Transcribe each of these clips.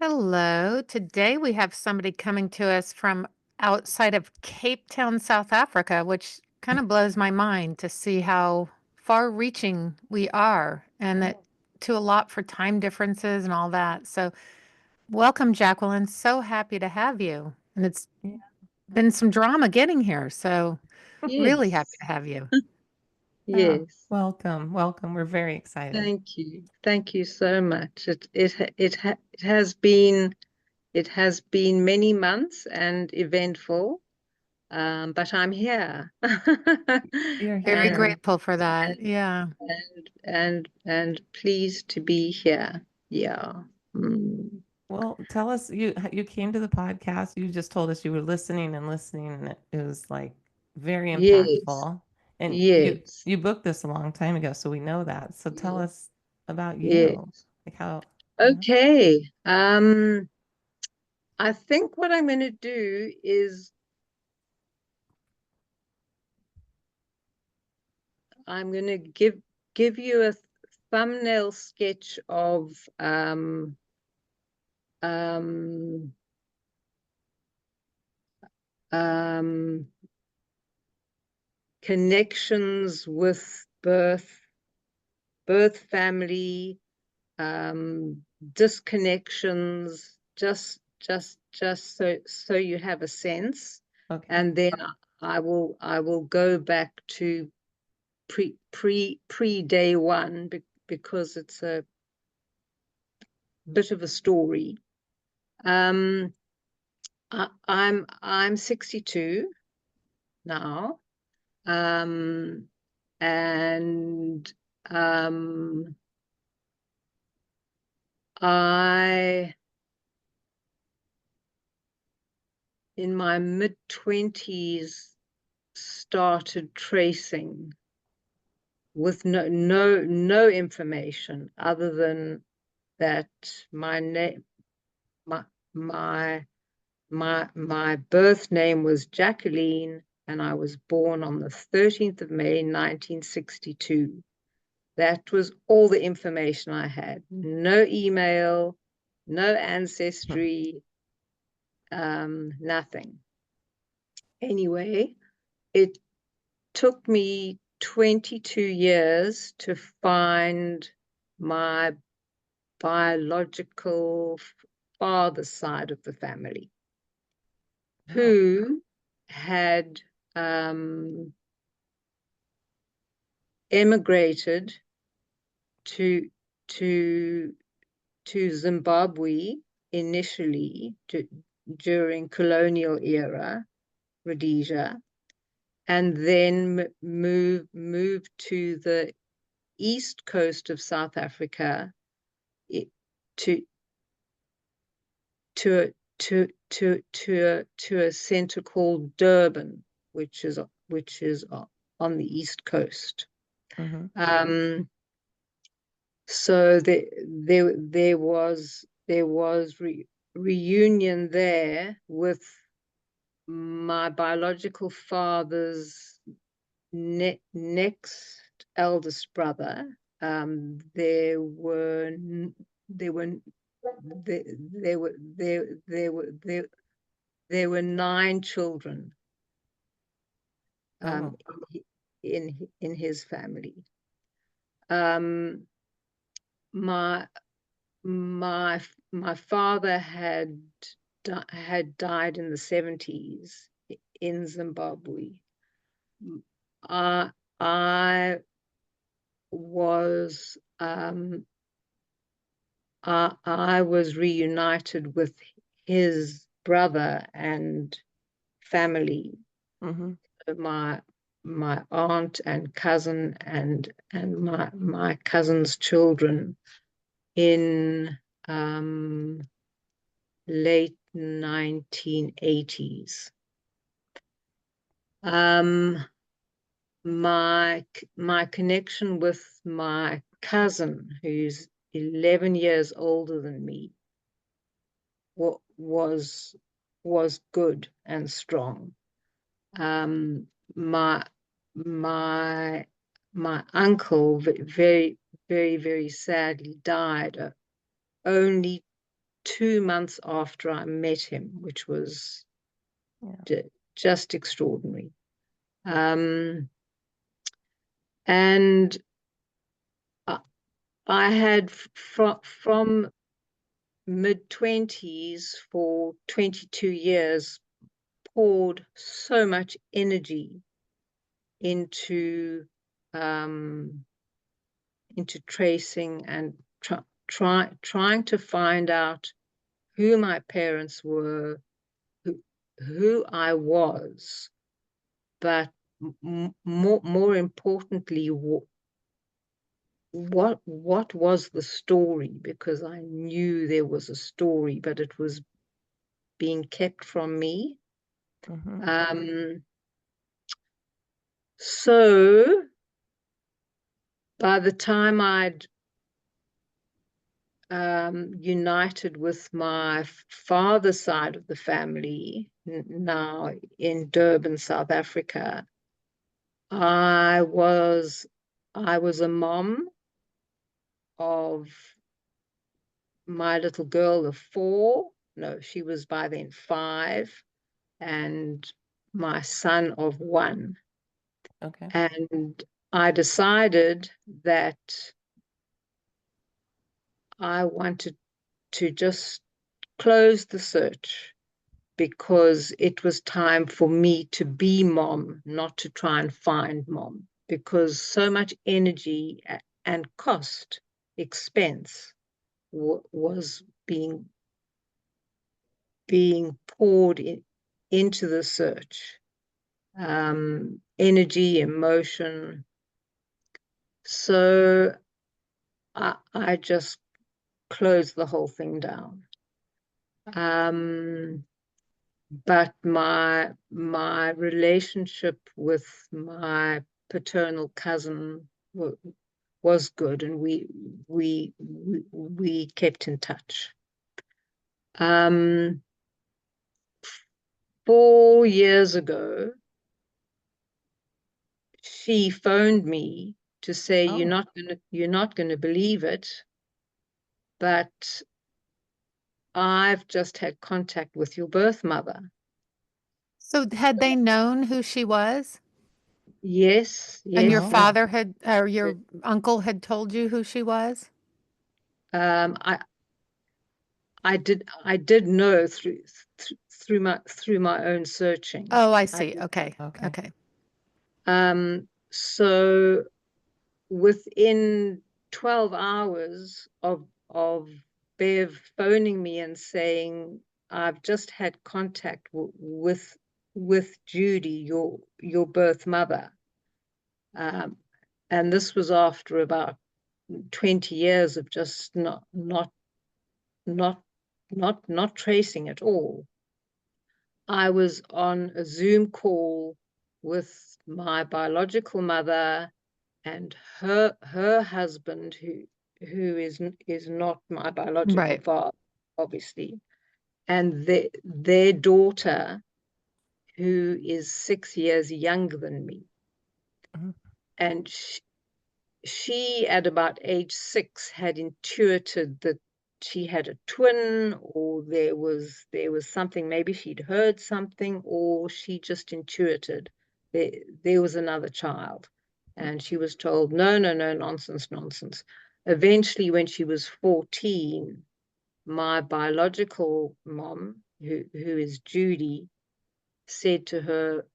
Hello. Today we have somebody coming to us from outside of Cape Town, South Africa, which kind of blows my mind to see how far reaching we are and that to a lot for time differences and all that. So, welcome, Jacqueline. So happy to have you. And it's Yeah. been some drama getting here. So, really happy Yes, to have you. yes. Welcome, welcome. We're very excited. Thank you. Thank you so much. It has been many months and eventful, but I'm here. You're Very here. grateful for that. and Yeah. and pleased to be here. Yeah. Mm. Well, tell us, you came to the podcast. You just told us you were listening and listening, and it was like very Yes. impactful. And you Yes. you booked this a long time ago, so we know that. So tell Yes. us about Yes. you, like how. Okay. I think what I'm going to do is I'm going to give you a thumbnail sketch of um, um, connections with birth family, disconnections, just so you have a sense, Okay. and then I will go back to pre day one because it's a bit of a story. Um, I'm 62 now, and I in my mid-20s started tracing with no information other than that my name my my my birth name was Jacqueline, and I was born on the 13th of May 1962. That was all the information I had. No email, no ancestry, nothing. Anyway, it took me 22 years to find my biological father's side of the family, who had emigrated to to Zimbabwe initially during colonial era, Rhodesia, and then moved to the east coast of South Africa to to to a center called Durban, which is on the east coast. Mm-hmm. So there was reunion there with my biological father's next eldest brother. There were there were there, there were there were 9 children Oh. in his family. Um, my my my father had died in the 70s in Zimbabwe. I was I was reunited with his brother and family, Mm-hmm. my aunt and cousin and my cousin's children in late 1980s. My connection with my cousin, who's 11 years older than me, was good and strong. My my my uncle very sadly died only 2 months after I met him, which was Yeah. just extraordinary. And I had from mid-20s for 22 years poured so much energy into tracing and trying to find out who my parents were, who I was, but more importantly, what was the story, because I knew there was a story, but it was being kept from me. So by the time I'd united with my father's side of the family, now in Durban, South Africa, I was a mom of my little girl of 4. No, she was by then 5, and my son of 1. Okay. And I decided that I wanted to just close the search, because it was time for me to be mom, not to try and find mom, because so much energy and cost, expense was being poured into the search. Energy, emotion. So I just closed the whole thing down. But my relationship with my paternal cousin was good, and we kept in touch. 4 years ago, she phoned me to say, Oh. you're not gonna believe it, but I've just had contact with your birth mother. So had they known who she was? Yes, And your yes. father had, or your uncle had told you who she was? I did know through my own searching. Oh, I see. Okay. Okay. Okay. So within 12 hours of Bev phoning me and saying, I've just had contact with Judy, your birth mother. And this was after about 20 years of just not tracing at all. I was on a Zoom call with my biological mother and her husband, who is not my biological father, obviously, and their daughter, who is 6 years younger than me. And she at about age 6 had intuited that she had a twin, or there was something, maybe she'd heard something, or she just intuited there was another child. And she was told, no, nonsense. Eventually, when she was 14, my biological mom, who is Judy, said to her,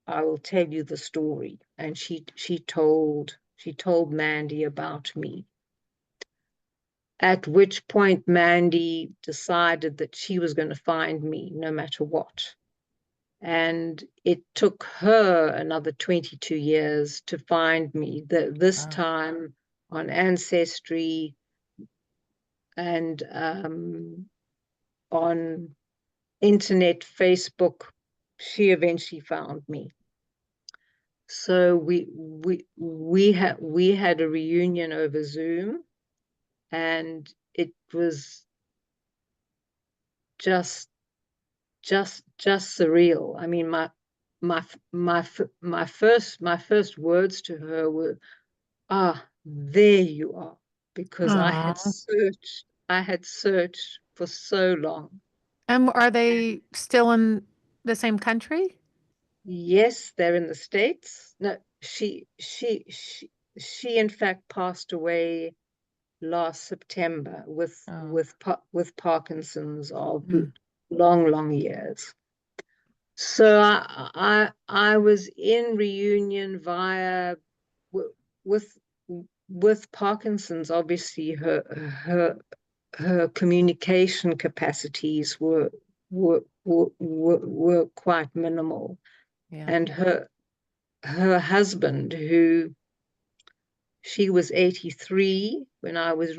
I will tell you the story. And she told Mandy about me. At which point Mandy decided that she was going to find me no matter what. And it took her another 22 years to find me, this time on Ancestry and on internet, Facebook. She eventually found me. So we had a reunion over Zoom, and it was just surreal. I mean, my first words to her were, there you are, because I had searched for so long. Are they still in the same country? Yes, they're in the States. No, she in fact passed away last September with Parkinson's of long years. So I was in reunion via with Parkinson's. Obviously, her communication capacities were quite minimal, and her husband, who she was 83 when I was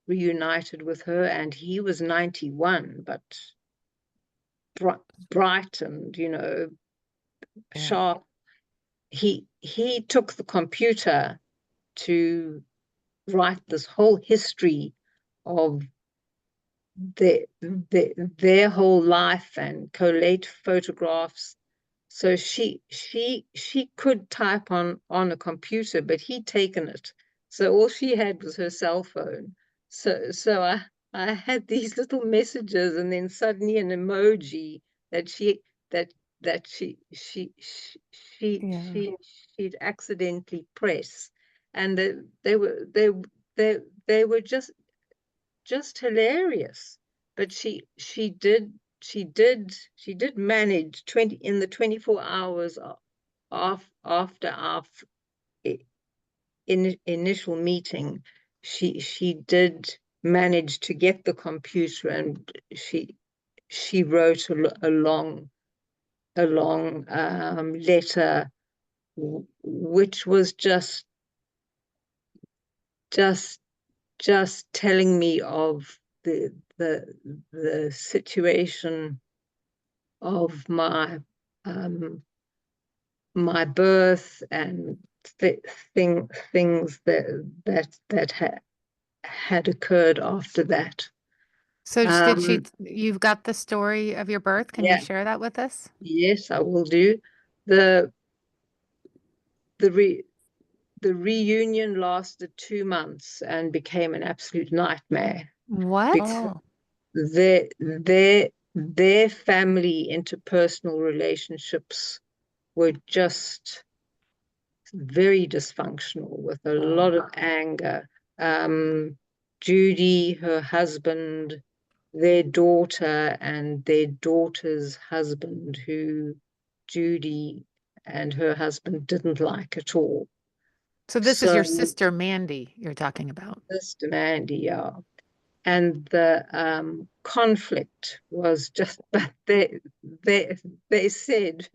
reunited with her, and he was 91, but bright and, you know, sharp. He took the computer to write this whole history of their whole life and collate photographs. So she could type on a computer, but he'd taken it. So all she had was her cell phone. So I had these little messages, and then suddenly an emoji that she'd accidentally press, and they were just hilarious. But she did manage in the 24 hours after our initial meeting. She did manage to get the computer, and she wrote a long letter, which was just telling me of the situation of my my birth, and things that had occurred after that. So you've got the story of your birth. Can you share that with us? Yes, I will do. The reunion lasted 2 months and became an absolute nightmare. What? Because their family interpersonal relationships were just very dysfunctional, with a lot of anger. Judy, her husband, their daughter, and their daughter's husband, who Judy and her husband didn't like at all. So this is your sister Mandy you're talking about. Sister Mandy, yeah. And the conflict was just, but they said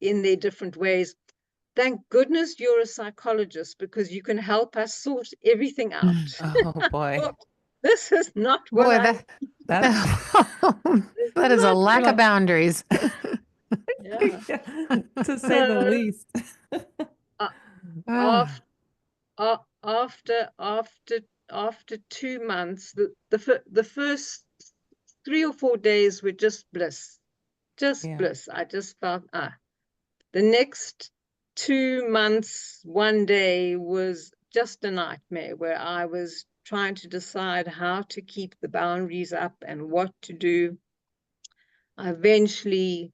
in their different ways, thank goodness you're a psychologist, because you can help us sort everything out. Oh boy. This is not what that is a lack of boundaries. To say the least. After 2 months, the first 3 or 4 days were just bliss. Bliss. I just felt, the next 2 months, one day was just a nightmare, where I was trying to decide how to keep the boundaries up and what to do. I eventually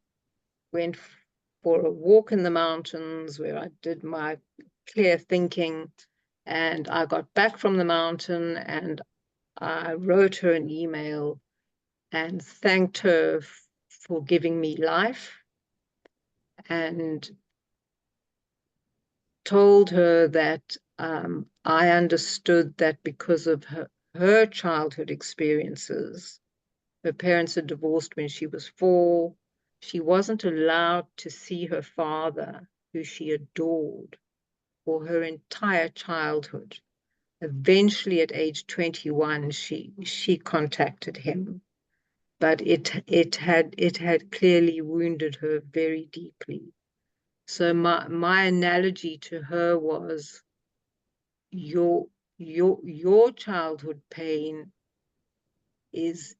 went for a walk in the mountains, where I did my clear thinking, and I got back from the mountain, and I wrote her an email and thanked her for giving me life, and told her that I understood that because of her childhood experiences, her parents had divorced when she was 4. She wasn't allowed to see her father, who she adored, for her entire childhood. Eventually, at age 21, she contacted him, but it had clearly wounded her very deeply. So my analogy to her was, your childhood pain is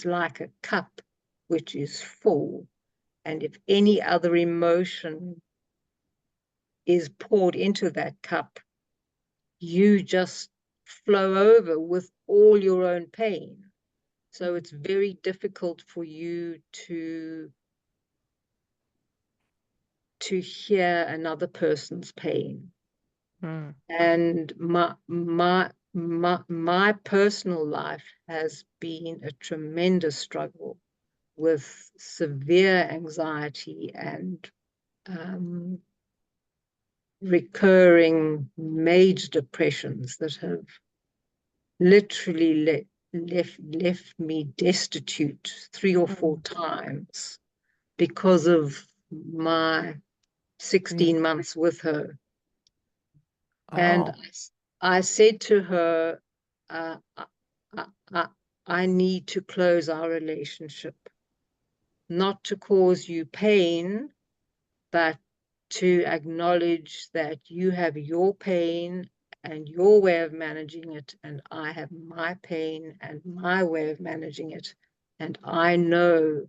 like a cup which is full, and if any other emotion is poured into that cup, you just flow over with all your own pain. So it's very difficult for you to hear another person's pain. And my personal life has been a tremendous struggle with severe anxiety and recurring major depressions that have literally left me destitute 3 or 4 times because of my 16 months with her. And I said to her, I need to close our relationship, not to cause you pain, but to acknowledge that you have your pain and your way of managing it, and I have my pain and my way of managing it. And I know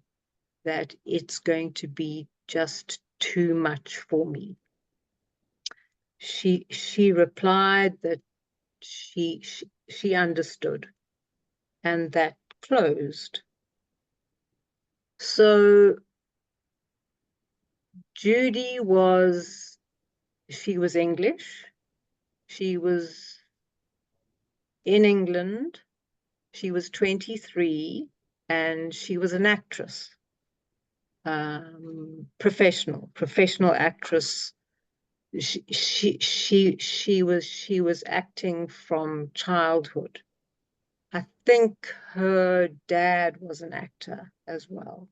that it's going to be just too much for me. She replied that she understood, and that closed. So Judy was English. She was in England. She was 23, and she was an actress, professional actress. She was acting from childhood. I think her dad was an actor as well.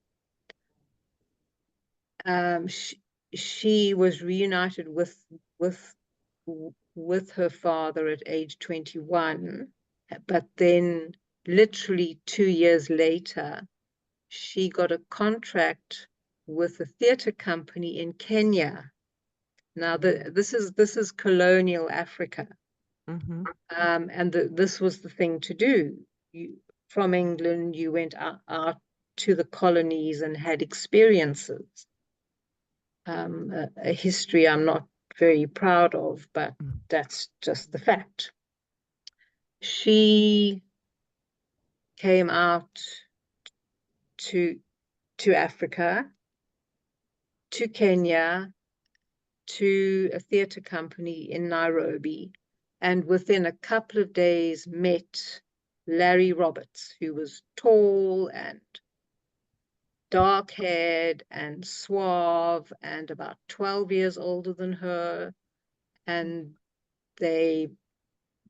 She was reunited with her father at age 21, but then literally 2 years later, she got a contract with a theater company in Kenya. Now, this is colonial Africa. And this was the thing to do. From England, you went out to the colonies and had experiences. A history I'm not very proud of, but that's just the fact. She came out to Africa, to Kenya, to a theater company in Nairobi, and within a couple of days met Larry Roberts, who was tall and dark-haired and suave and about 12 years older than her, and they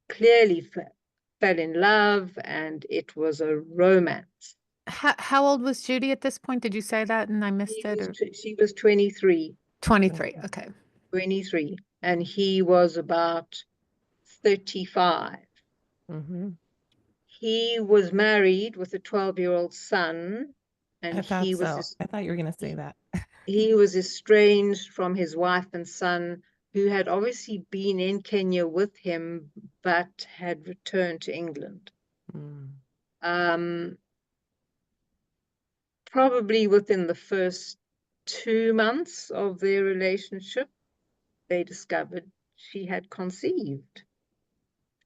clearly fell in love, and it was a romance. How old was Judy at this point? Did you say that and I missed it? She was 23. 23, okay. 23, and he was about 35. He was married with a 12-year-old son, and I thought you were going to say that. He was estranged from his wife and son, who had obviously been in Kenya with him, but had returned to England. Probably within the first 2 months of their relationship, they discovered she had conceived.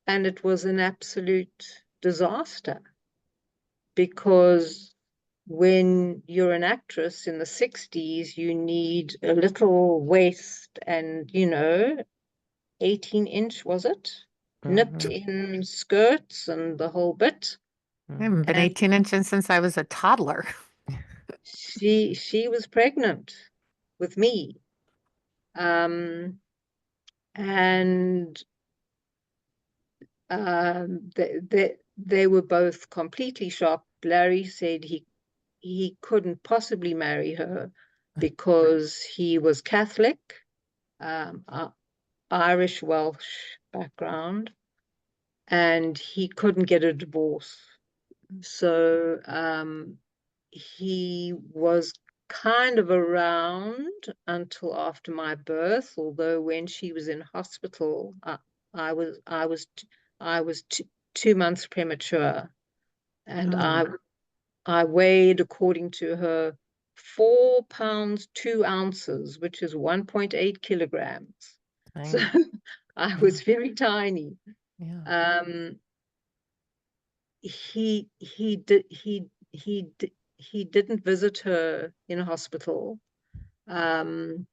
And it was an absolute disaster, because when you're an actress in the 60s, you need a little waist and, 18-inch, was it? Nipped in skirts and the whole bit. I haven't been 18 inches since I was a toddler. She was pregnant with me. And they were both completely shocked. Larry said he couldn't possibly marry her because he was Catholic, Irish Welsh background, and he couldn't get a divorce. So he was kind of around until after my birth, although when she was in hospital, I was 2 months premature, and I weighed, according to her, 4 pounds 2 ounces, which is 1.8 kilograms. So I was very tiny. Yeah. He didn't visit her in hospital, and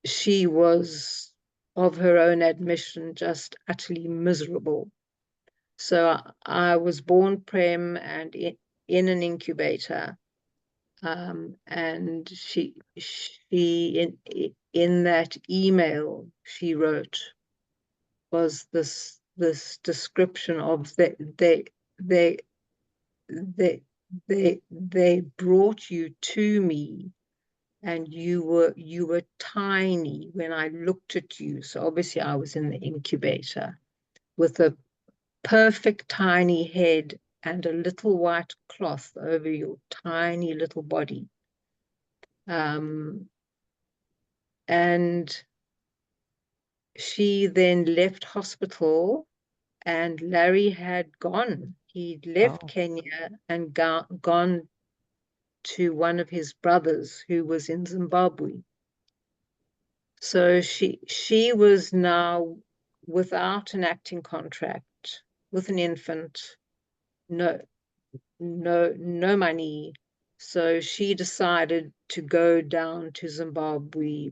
she was, of her own admission, just utterly miserable. So I was born prem and in an incubator, and she in that email she wrote was this description of they brought you to me, and you were tiny when I looked at you. So obviously I was in the incubator with a perfect tiny head and a little white cloth over your tiny little body. And she then left hospital, and Larry had gone. He'd left Kenya and gone to one of his brothers who was in Zimbabwe. So she was now without an acting contract, with an infant, no money. So she decided to go down to Zimbabwe,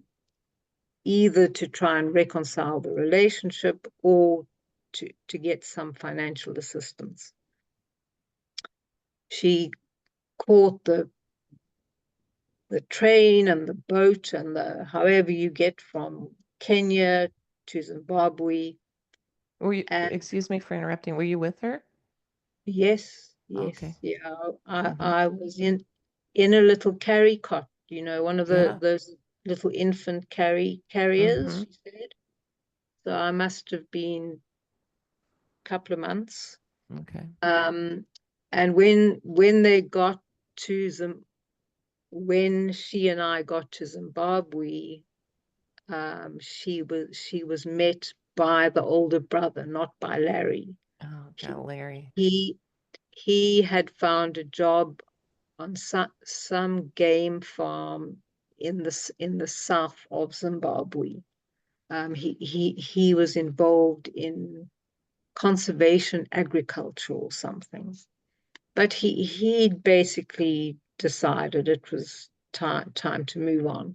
either to try and reconcile the relationship or to get some financial assistance. She caught the train and the boat and however you get from Kenya to Zimbabwe. Were you, excuse me for interrupting, were you with her? Yes. Okay. Yeah. I was in a little carry cot, one of those little infant carriers, she said. So I must have been a couple of months. Okay. And when they got to when she and I got to Zimbabwe, she was met by the older brother, not by Larry. Oh, God, Larry. He had found a job on some game farm in the south of Zimbabwe. He was involved in conservation agriculture or something, but he'd basically decided it was time to move on.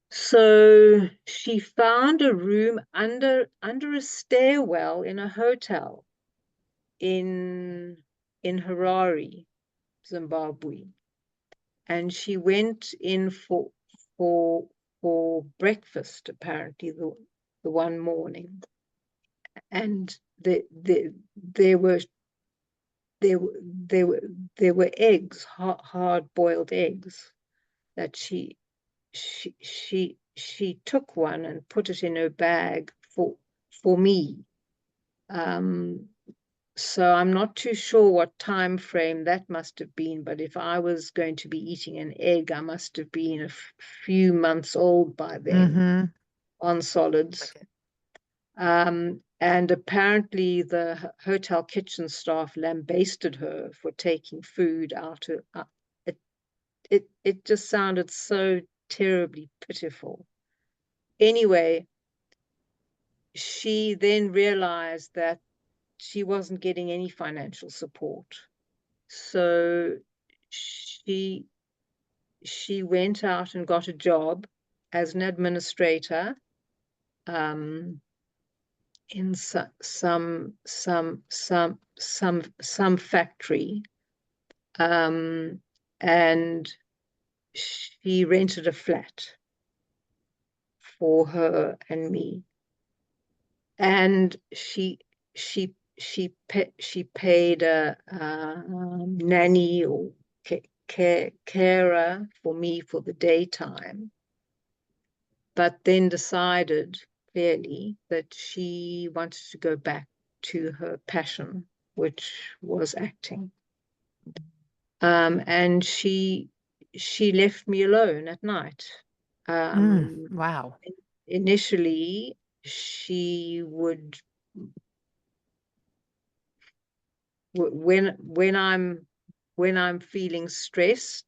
So she found a room under a stairwell in a hotel in Harare, Zimbabwe, and she went in for breakfast, apparently the one morning, and there were eggs, hard boiled eggs, that she took one and put it in her bag for me. So I'm not too sure what time frame that must have been, but if I was going to be eating an egg, I must have been a few months old by then, on solids. And apparently the hotel kitchen staff lambasted her for taking food out of it just sounded so terribly pitiful. Anyway, she then realized that she wasn't getting any financial support. So she went out and got a job as an administrator in some factory, and she rented a flat for her and me, and she paid a nanny or carer for me for the daytime, but then decided clearly that she wanted to go back to her passion, which was acting. And she left me alone at night. Wow. Initially, she would, when I'm feeling stressed,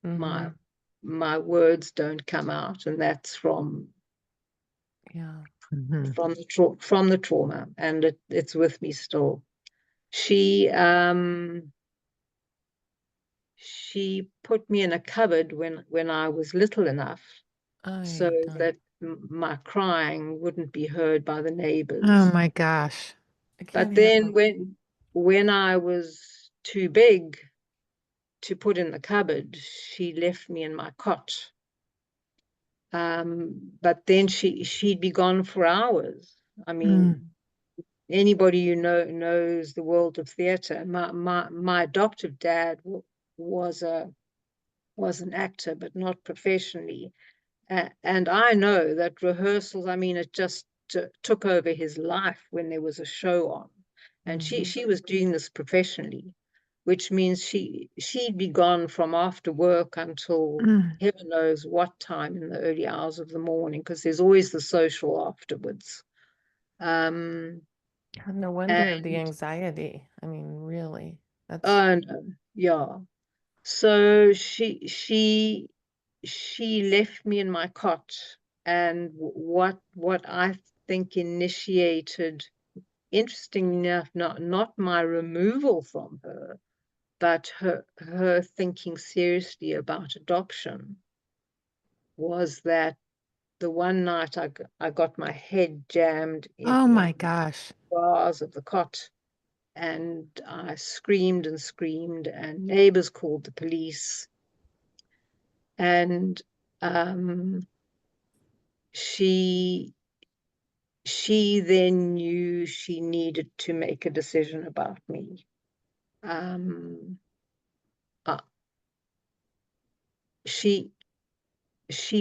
my words don't come out, and that's from Mhm. from the trauma, and it's with me still. She put me in a cupboard when I was little enough so Ay, darn. that my crying wouldn't be heard by the Oh neighbors. my gosh. I But can't then handle. when I was too big to put in the cupboard, she left me in my cot. But then she'd be gone for hours. I mean, Mm. anybody you know knows the world of theatre. My adoptive dad was an actor, but not professionally. And I know that rehearsals, I mean, it just took over his life when there was a show on. And she was doing this professionally, which means she'd be gone from after work until Mm. heaven knows what time in the early hours of the morning, because there's always the social afterwards. Um, God, no wonder the and anxiety. I mean, really, that's oh no, yeah. So she left me in my cot, and what I think initiated, interestingly enough, not my removal from her, but her thinking seriously about adoption, was that the one night I got my head jammed Oh in my gosh. bars of the cot, and I screamed and screamed, and neighbors called the police. And she then knew she needed to make a decision about me. Um, uh, she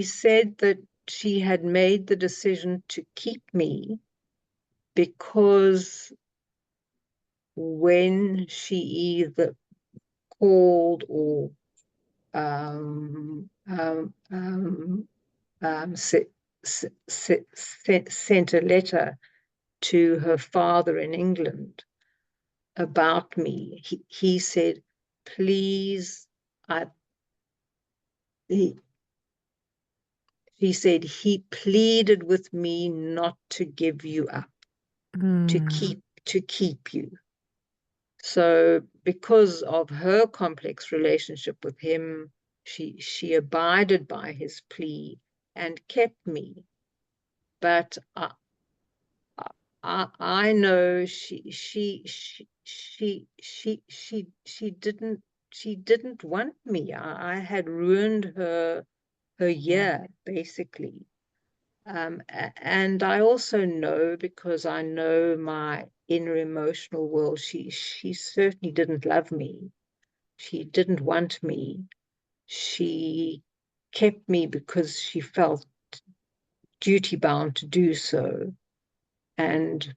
said that she had made the decision to keep me because when she either called or um, um, um, sent a letter to her father in England about me, he said, please, he, he said he pleaded with me not to give you up, to Mm. keep you. So because of her complex relationship with him, she abided by his plea and kept me. But I know she didn't want me. I had ruined her yeah. year, basically. And I also know, because I know my inner emotional world, she certainly didn't love me. She didn't want me. She kept me because she felt duty bound to do so. And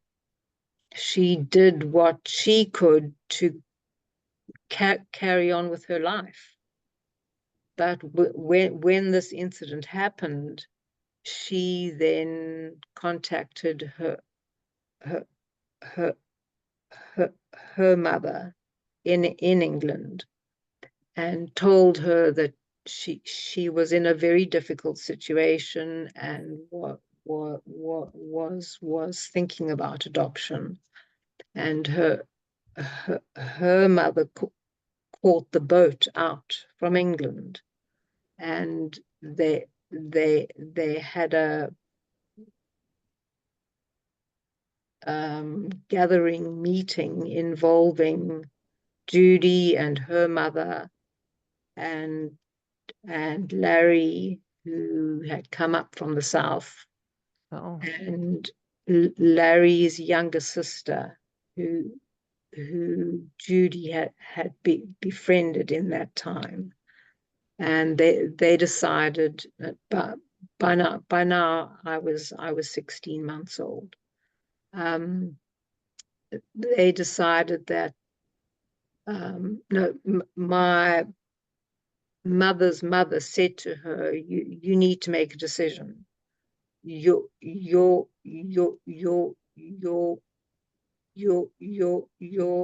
she did what she could to carry on with her life. But when this incident happened, she then contacted her her her mother in England and told her that she was in a very difficult situation and was thinking about adoption. And her mother caught the boat out from England, and they had a gathering meeting involving Judy and her mother and Larry, who had come up from the south, Oh, and Larry's younger sister, who Judy had befriended in that time. And they decided that by now I was 16 months old. They decided that no, my mother's mother said to her, you need to make a decision. Your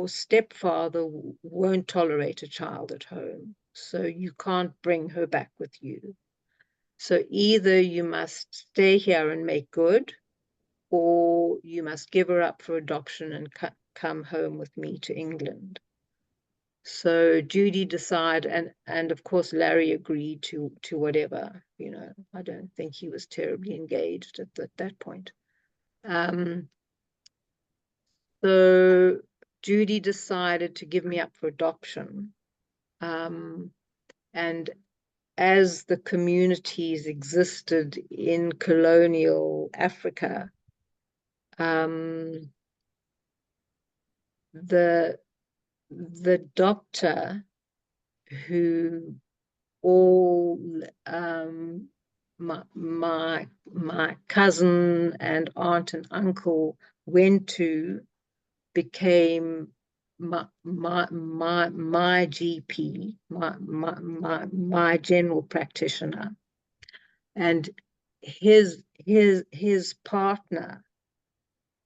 stepfather won't tolerate a child at home, so you can't bring her back with you. So either you must stay here and make good, or you must give her up for adoption and come home with me to England. So Judy decided, and of course Larry agreed to whatever, you know. I don't think he was terribly engaged at that point. So Judy decided to give me up for adoption. And as the communities existed in colonial Africa, the doctor who all my cousin and aunt and uncle went to became my GP, my general practitioner, and his partner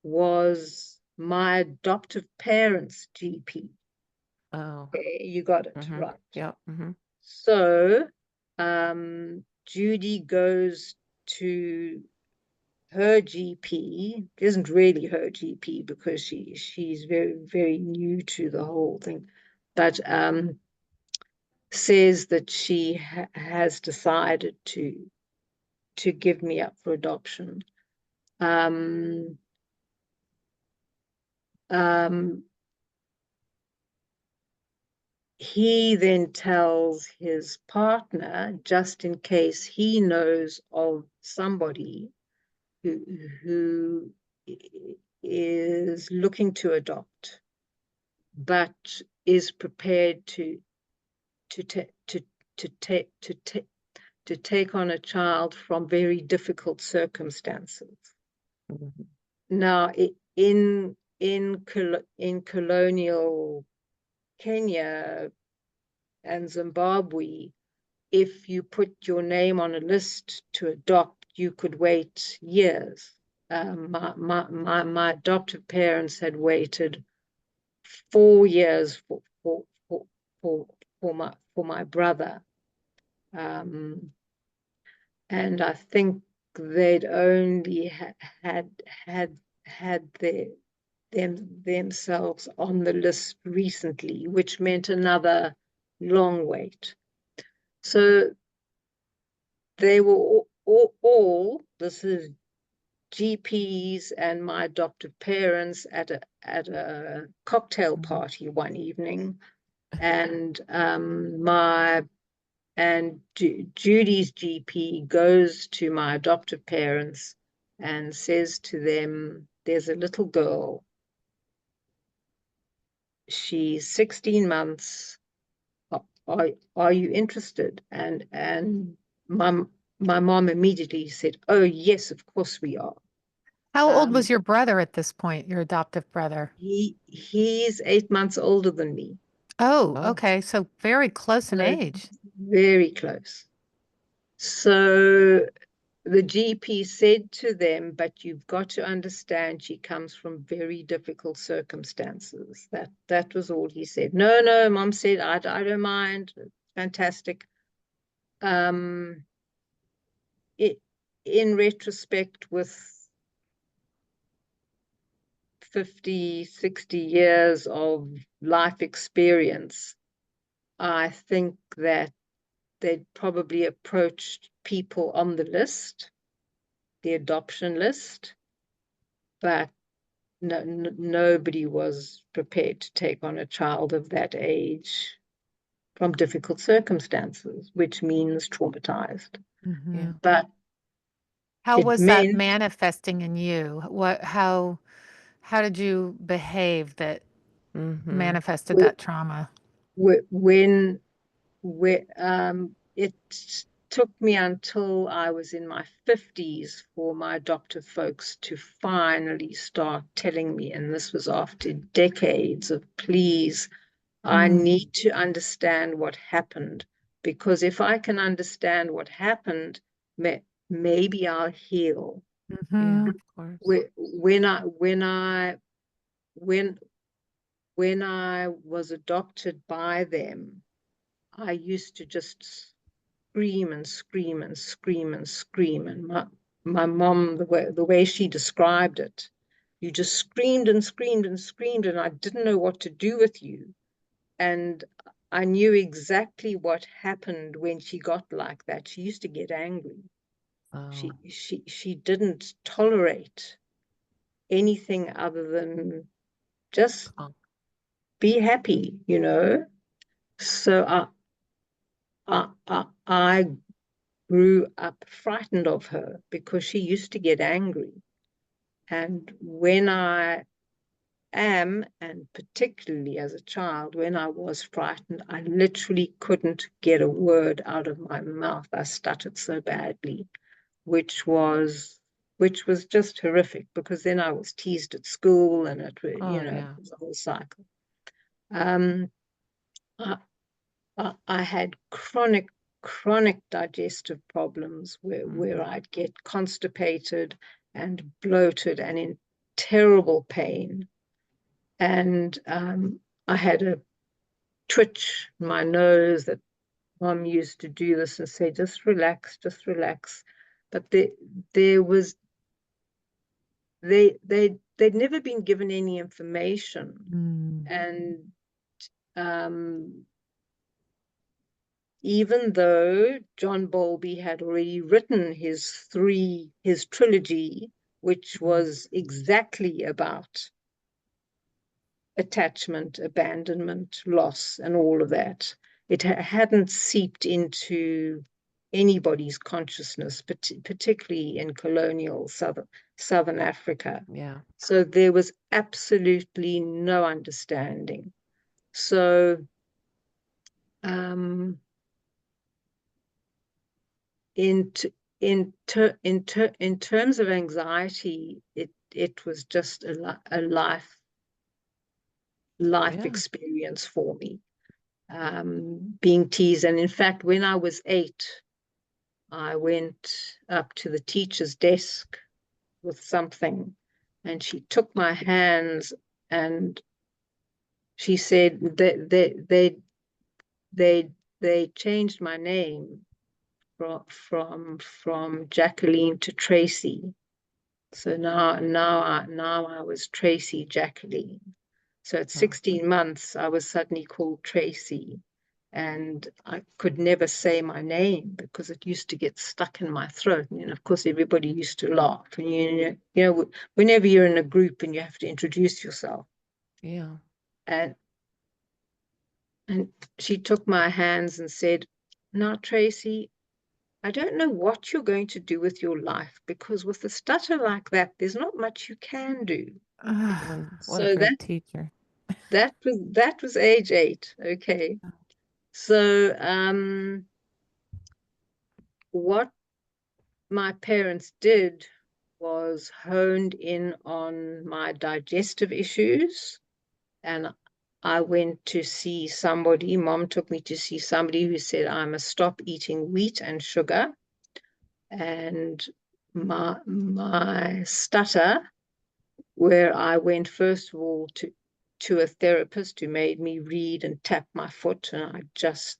was my adoptive parents' GP. Oh, Okay, you got it right. Yeah. So Judy goes to her GP. It isn't really her GP because she's very, very new to the whole thing, but says that she has decided to give me up for adoption. He then tells his partner, just in case he knows of somebody who is looking to adopt, but is prepared to take on a child from very difficult circumstances. Now, in colonial Kenya and Zimbabwe, if you put your name on a list to adopt, you could wait years. My adoptive parents had waited 4 years for my brother, and I think they'd only had themselves on the list recently, which meant another long wait. So they were all this is GPs and my adoptive parents at a cocktail party one evening, and Judy's GP goes to my adoptive parents and says to them, "There's a little girl. She's 16 months. Are you interested?" And my mom immediately said, "Oh yes, of course we are." How old was your brother at this point, your adoptive brother? He's 8 months older than me. Oh, okay. So very close in age. Very close. So the GP said to them, "But you've got to understand she comes from very difficult circumstances." That was all he said. No, Mom said, I don't mind. Fantastic. In retrospect, with 50, 60 years of life experience, I think that they'd probably approached people on the list, the adoption list, but nobody was prepared to take on a child of that age from difficult circumstances, which means traumatized. Yeah. But how was that manifesting in you? How did you behave that manifested that trauma? When it took me until I was in my 50s for my adoptive folks to finally start telling me, and this was after decades of pleas, I need to understand what happened, because if I can understand what happened, maybe I'll heal. Yeah, of course. When I was adopted by them, I used to just scream and scream and scream and scream, and my mom, the way she described it, you just screamed and screamed and screamed, and I didn't know what to do with you. And I knew exactly what happened when she got like that. She used to get angry. Oh, She didn't tolerate anything other than just oh, be happy, you know. So I grew up frightened of her because she used to get angry. And when I am, and particularly as a child, when I was frightened, I literally couldn't get a word out of my mouth. I stuttered so badly, which was just horrific, because then I was teased at school, and it oh, it yeah. was a whole cycle. Um, I had chronic digestive problems where I'd get constipated and bloated and in terrible pain. And I had a twitch in my nose that Mom used to do this and say, just relax, just relax. But there was they'd never been given any information. And even though John Bowlby had already written his trilogy, which was exactly about attachment, abandonment, loss, and all of that, it hadn't seeped into anybody's consciousness, particularly in colonial Southern Africa. Yeah. So there was absolutely no understanding. So in terms of anxiety, it was just a life Yeah. experience for me, being teased. And in fact, when I was 8, I went up to the teacher's desk with something, and she took my hands and she said that they changed my name from Jacqueline to Tracy. So now I was Tracy Jacqueline. So at 16 months, I was suddenly called Tracy, and I could never say my name because it used to get stuck in my throat. And of course, everybody used to laugh. And you know, whenever you're in a group and you have to introduce yourself, Yeah. and she took my hands and said, "Now, Tracy, I don't know what you're going to do with your life, because with a stutter like that, there's not much you can do." What a So great teacher. that was age 8. Okay. So what my parents did was honed in on my digestive issues, and I went to see somebody. Mom took me to see somebody who said I must stop eating wheat and sugar. And my stutter, where I went first of all to a therapist who made me read and tap my foot, and I just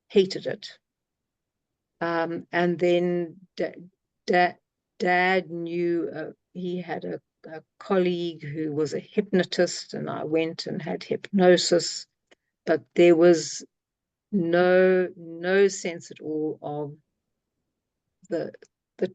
hated it. And then Dad knew, he had a colleague who was a hypnotist, and I went and had hypnosis, but there was no sense at all of the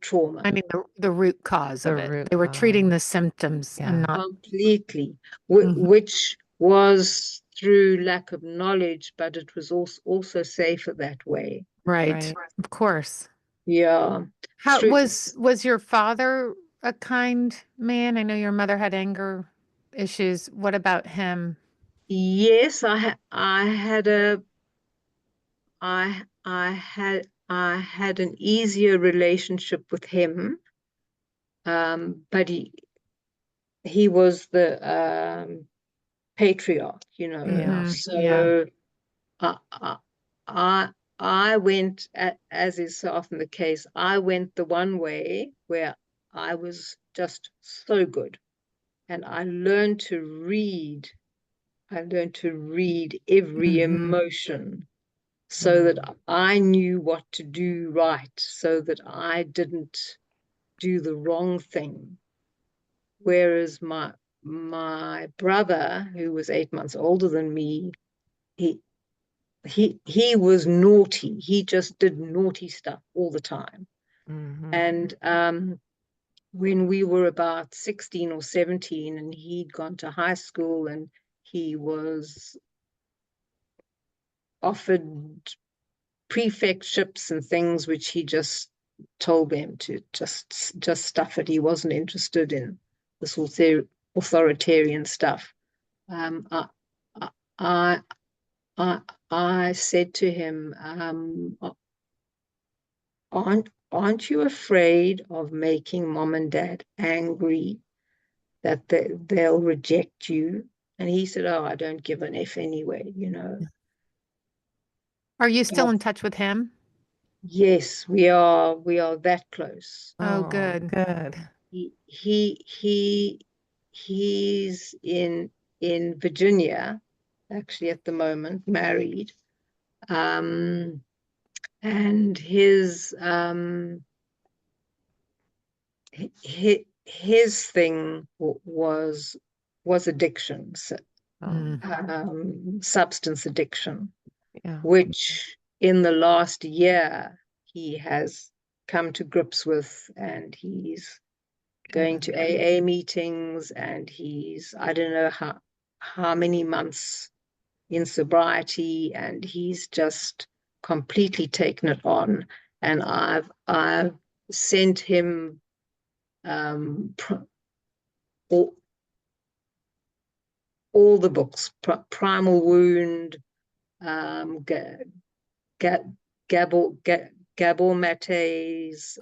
trauma. I mean, the root cause of The it. root They were treating cause. the symptoms and Yeah. not Completely, Mhm. which was through lack of knowledge, but it was also safer that way. right. Of course. Yeah. How Through, was your father a kind man? I know your mother had anger issues. What about him? yes, I had an easier relationship with him, but he was the patriarch, you know. Yeah. So I, I I went, as is so often the case, I went the one way where I was just so good, and I learned to read. I learned to read every emotion, so that I knew what to do right, so that I didn't do the wrong thing. Whereas my brother, who was 8 months older than me, he was naughty. He just did naughty stuff all the time. Mhm. And when we were about 16 or 17 and he'd gone to high school and he was offered prefectships and things, which he just told them to just stuff it. He wasn't interested in this authoritarian stuff. I, I, I said to him, aren't you afraid of making mom and dad angry, that they'll reject you? And he said, oh, I don't give an F anyway, you know. Are you still But in touch with him? yes, we are that close. Oh, good. Good. He's in Virginia, actually at the moment, married. And his thing was addiction, substance addiction, Yeah. which in the last year he has come to grips with, and he's going to AA meetings, and he's, I don't know how many months in sobriety, and he's just completely taken it on. And I've sent him all the books, Primal Wound, Gabor Mate's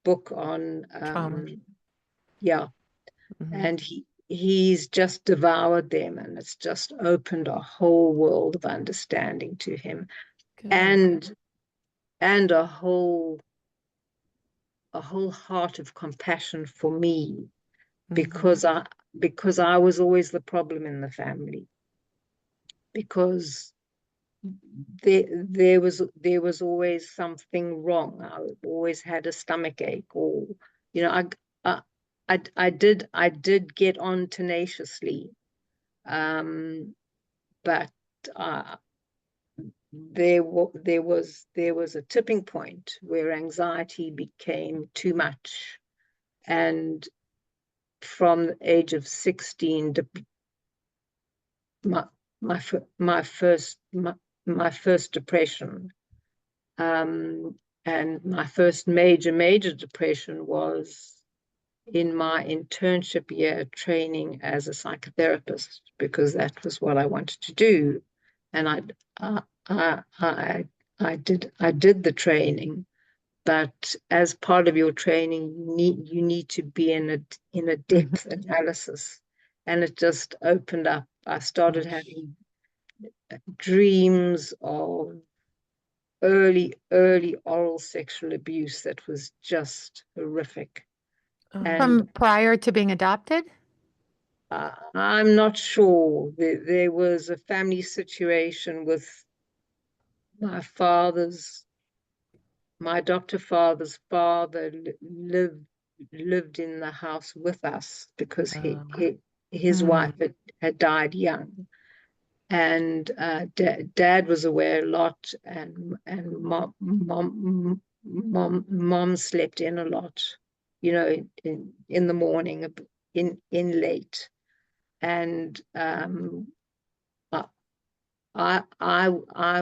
book on trauma. Yeah. And he's just devoured them, and it's just opened a whole world of understanding to him. Good. And a whole heart of compassion for me, because I was always the problem in the family, because there was always something wrong. I always had a stomach ache, or you know, I did get on tenaciously, but there was a tipping point where anxiety became too much, and from the age of 16, my first depression, and my first major depression was in my internship year training as a psychotherapist, because that was what I wanted to do. And I did the training, but as part of your training, you need to be in a depth analysis, and it just opened up. I started having dreams of early oral sexual abuse that was just horrific. From prior to being adopted? I'm not sure. There was a family situation with my adoptive father's father lived in the house with us, because his wife had died young, and dad was away a lot, and mom slept in a lot, you know, in the morning, in late. And I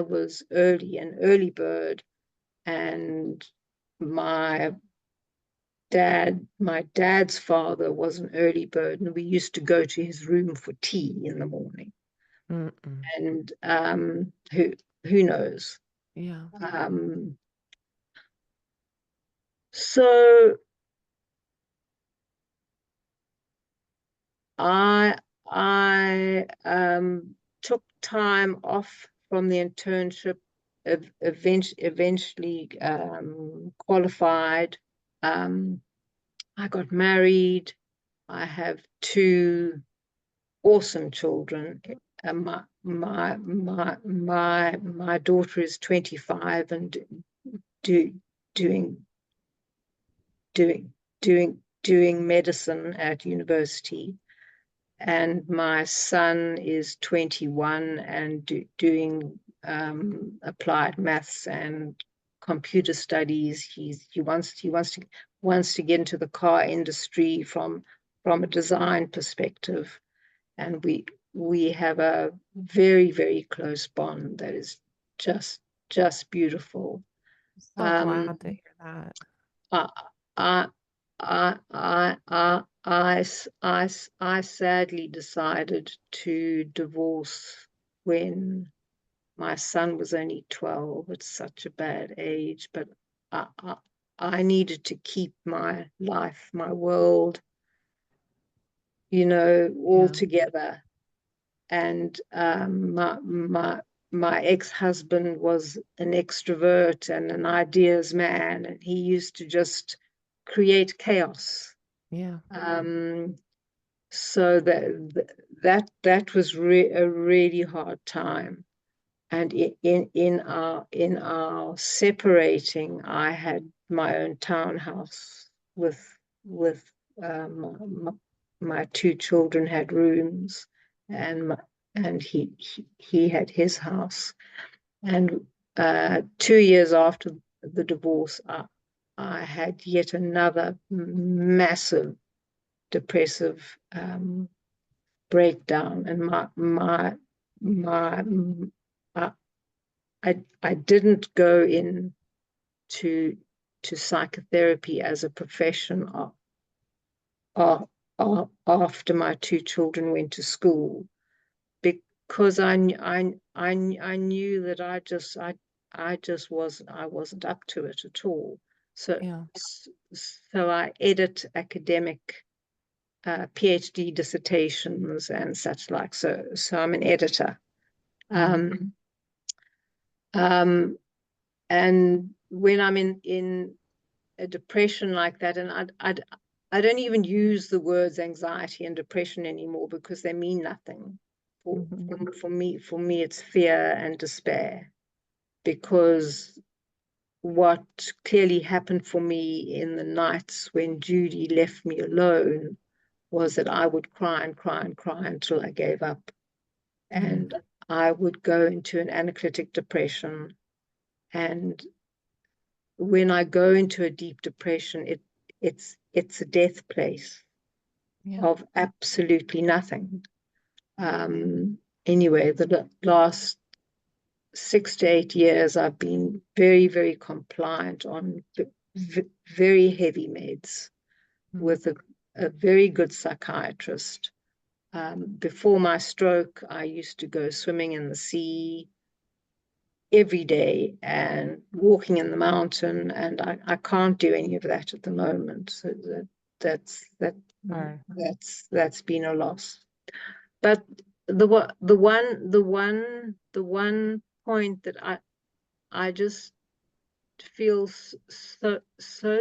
was an early bird, and my dad's father was an early bird, and we used to go to his room for tea in the morning. And who knows? Yeah. So I took time off from the internship, eventually qualified. I got married. I have 2 awesome children. My daughter is 25 and doing doing medicine at university, and my son is 21 and doing applied maths and computer studies. He wants to get into the car industry from a design perspective, and we have a very, very close bond that is just beautiful. So glad to hear that. I I sadly decided to divorce when my son was only 12. It's such a bad age, but I needed to keep my life, my world, all together. And my ex-husband was an extrovert and an ideas man, and he used to just create chaos. Yeah. So that was a really hard time. And in our separating, I had my own townhouse with my two children had rooms, and he had his house. And 2 years after the divorce, I had yet another massive depressive breakdown, and I didn't go in to psychotherapy as a profession after my two children went to school, because I knew that I wasn't up to it at all. So I edit academic PhD dissertations and such like. So I'm an editor. And when I'm in a depression like that, and I don't even use the words anxiety and depression anymore, because they mean nothing. For me, it's fear and despair, because what clearly happened for me in the nights when Judy left me alone was that I would cry and cry and cry until I gave up. And I would go into an analytic depression. And when I go into a deep depression, it's a death place of absolutely nothing. Anyway, the last 6 to 8 years, I've been very, very compliant on very heavy meds with a very good psychiatrist. Before my stroke, I used to go swimming in the sea every day and walking in the mountain, and I can't do any of that at the moment. So that's been a loss. But the one point that I just feel so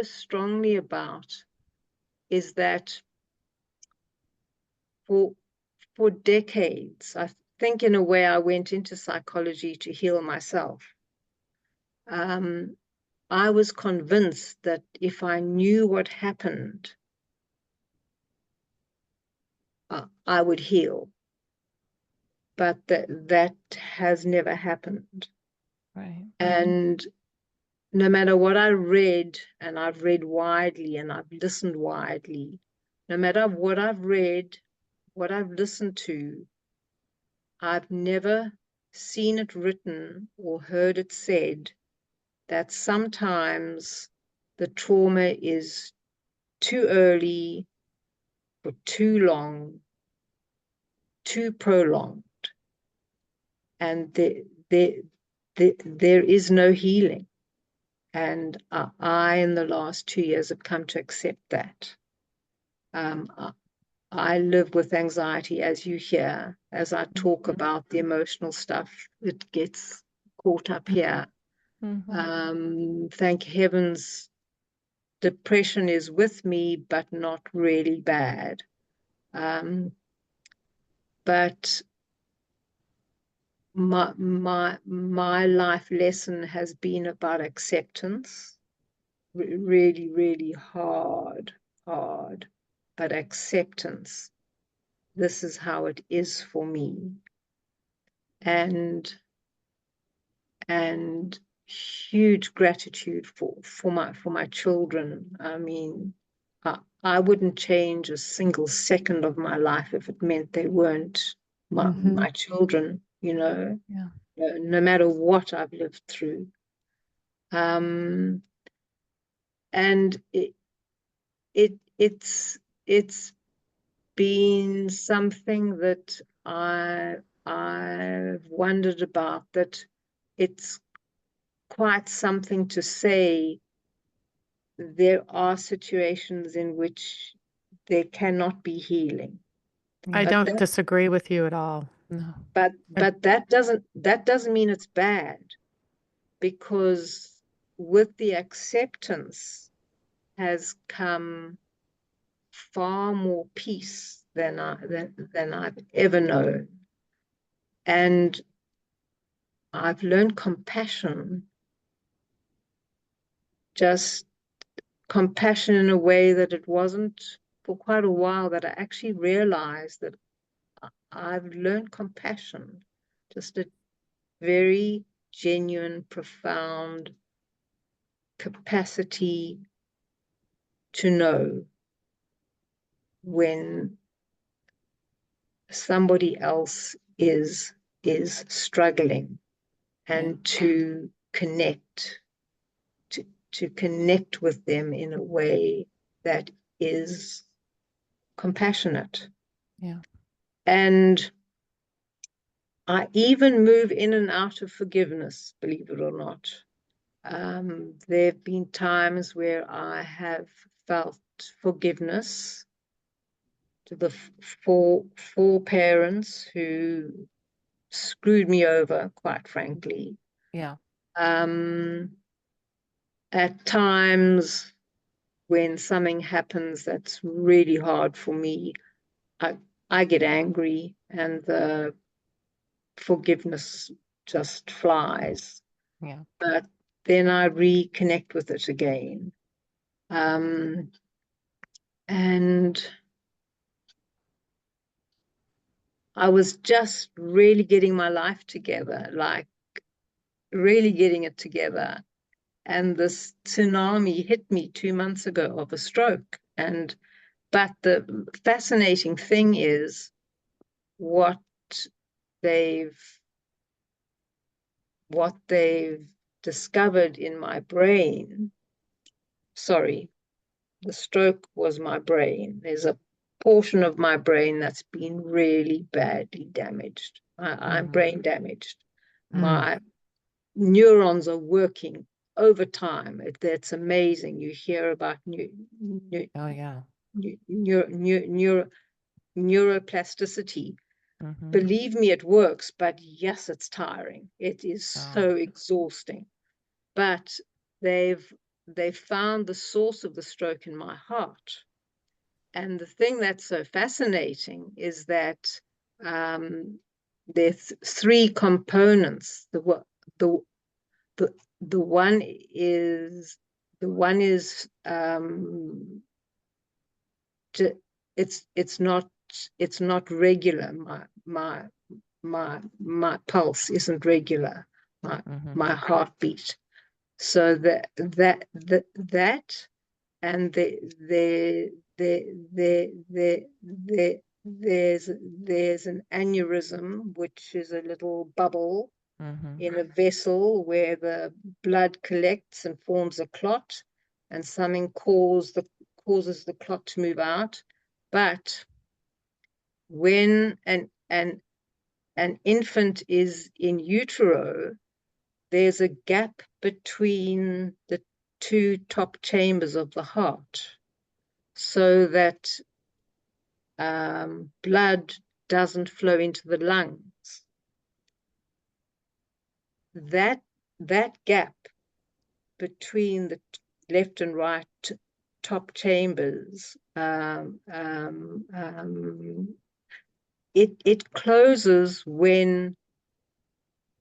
strongly about is that for decades, I think in a way I went into psychology to heal myself. I was convinced that if I knew what happened, I would heal. But that has never happened. Right. And no matter what I read, and I've read widely and I've listened widely, no matter what I've read, what I've listened to, I've never seen it written or heard it said that sometimes the trauma is too early, for too long, too prolonged, and there is no healing. And I, in the last 2 years, have come to accept that. I live with anxiety, as you hear, as I talk about the emotional stuff. It gets caught up here. Thank heavens, depression is with me, but not really bad. But my life lesson has been about acceptance, really, really hard, but acceptance. This is how it is for me. And huge gratitude for my children. I mean, I wouldn't change a single second of my life if it meant they weren't my children, you know, Yeah. no matter what I've lived through. And it's been something that I've wondered about, that it's quite something to say there are situations in which there cannot be healing. I Yeah. don't disagree with you at all. No. But that doesn't mean it's bad, because with the acceptance has come far more peace than I've ever known. And I've learned compassion, just compassion in a way that it wasn't for quite a while, that I actually realized that I've learned compassion, just a very genuine, profound capacity to know when somebody else is struggling, and to connect with them in a way that is compassionate. Yeah. And I even move in and out of forgiveness, believe it or not. There have been times where I have felt forgiveness to the four parents who screwed me over, quite frankly. Yeah. At times when something happens that's really hard for me, I get angry, and the forgiveness just flies. Yeah. But then I reconnect with it again. And I was just really getting my life together, like really getting it together. And this tsunami hit me 2 months ago of a stroke. But the fascinating thing is what they've discovered in my brain. Sorry, the stroke was my brain. There's a portion of my brain that's been really badly damaged. I'm brain damaged. My neurons are working overtime. That's amazing. You hear about neuroplasticity. Believe me, it works, but yes, it's tiring. It is so exhausting. But they've found the source of the stroke in my heart. And the thing that's so fascinating is that there's three components. The one is it's not regular. My pulse isn't regular. My heartbeat. So that and there's an aneurysm, which is a little bubble in a vessel where the blood collects and forms a clot, and something causes the clot to move out. But when an infant is in utero, there's a gap between the two top chambers of the heart, so that blood doesn't flow into the lungs. That gap between the left and right top chambers, it closes when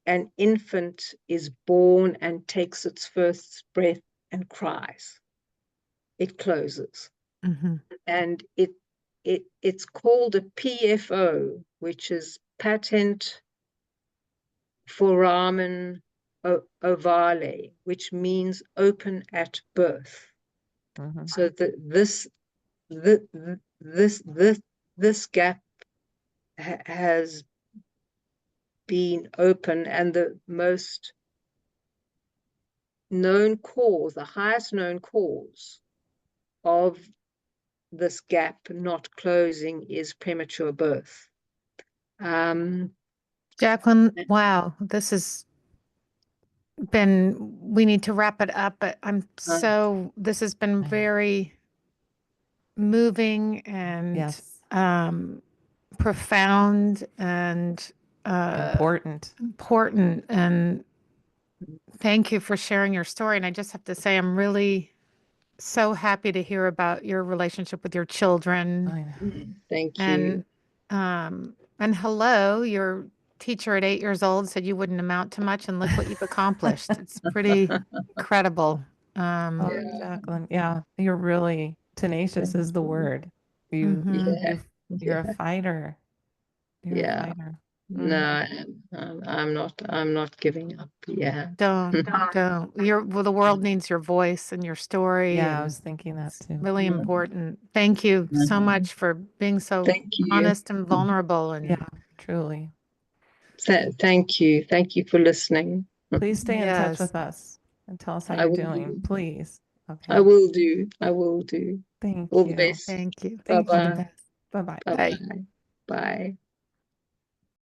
an infant is born and takes its first breath and cries. It closes. Mhm. And it's called a PFO, which is patent foramen ovale, which means open at birth. Mhm. So this gap has been open, and the most known cause, the highest known cause of this gap not closing is premature birth. Jacqueline, wow, this has been, we need to wrap it up, but this has been very moving and Yes. profound and Important. important. And thank you for sharing your story. And I just have to say, I'm really so happy to hear about your relationship with your children. I know. Thank you. And hello, your teacher at 8 years old said you wouldn't amount to much, and look what you've accomplished. It's pretty incredible. Oh, Jacqueline, yeah, you're really tenacious is the word. Mhm. You're a fighter. You're a Yeah. fighter. No, I'm not giving up. Yeah. Don't. Well, the world needs your voice and your story, Yeah, I and was thinking that it's too. really important. Thank you so much for being so Thank you. honest and vulnerable. And Yeah, truly. Thank you. Thank you for listening. Please stay in touch yes, with us and tell us how I you're will doing. do. Please. Okay. I will do. I will do. Thank All the you. best. thank you. Thank All the you. Bye-bye. best. Bye-bye. Bye. Bye-bye. Bye.